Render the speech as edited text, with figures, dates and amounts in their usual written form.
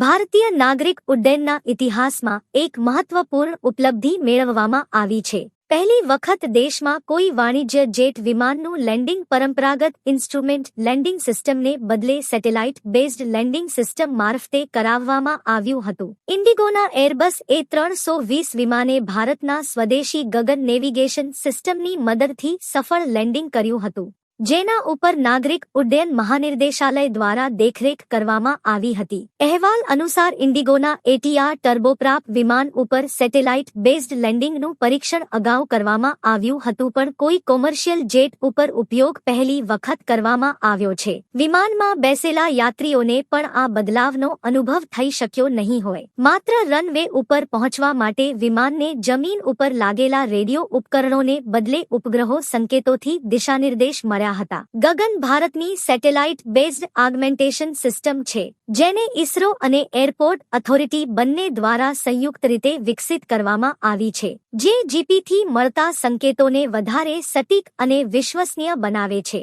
ભારતીય નાગરિક ઉડ્ડયનના ઇતિહાસમાં એક મહત્વપૂર્ણ ઉપલબ્ધિ મેળવવામાં આવી છે. પહેલી વખત દેશમાં કોઈ વાણિજ્ય જેટ વિમાનનું લેન્ડિંગ પરંપરાગત ઇન્સ્ટ્રુમેન્ટ લેન્ડિંગ સિસ્ટમને બદલે સેટેલાઇટ બેઝડ લેન્ડિંગ સિસ્ટમ મારફતે કરાવવામાં આવ્યું હતું. ઇન્ડિગોના એરબસ A320 વિમાને ભારતના સ્વદેશી ગગન નેવિગેશન સિસ્ટમની મદદથી સફળ લેન્ડિંગ કર્યું હતું, જેના ઉપર નાગરિક ઉડ્ડયન મહાનિર્દેશાલય દ્વારા દેખરેખ કરવામાં આવી હતી. અહેવાલ અનુસાર ઇન્ડિગોના ATR ટર્બોપ્રાપ વિમાન ઉપર સેટેલાઇટ બેઝડ લેન્ડિંગનું પરીક્ષણ અગાઉ કરવામાં આવ્યું હતું, પણ કોઈ કોમર્શિયલ જેટ ઉપર ઉપયોગ પહેલી વખત કરવામાં આવ્યો છે. વિમાનમાં બેસેલા યાત્રીઓને પણ આ બદલાવનો અનુભવ થઈ શક્યો નહીં હોય. માત્ર રનવે ઉપર પહોંચવા માટે વિમાનને જમીન ઉપર લાગેલા રેડિયો ઉપકરણોને બદલે ઉપગ્રહો સંકેતોથી દિશાનિર્દેશ મળ્યા હતા. ગગન ભારતની સેટેલાઇટ બેઝડ આગમેન્ટેશન સિસ્ટમ છે, જેને ઇસરો અને એરપોર્ટ ઓથોરિટી બંને દ્વારા સંયુક્ત રીતે વિકસિત કરવામાં આવી છે, જે જીપીથી મળતા સંકેતોને વધારે સટીક અને વિશ્વસનીય બનાવે છે.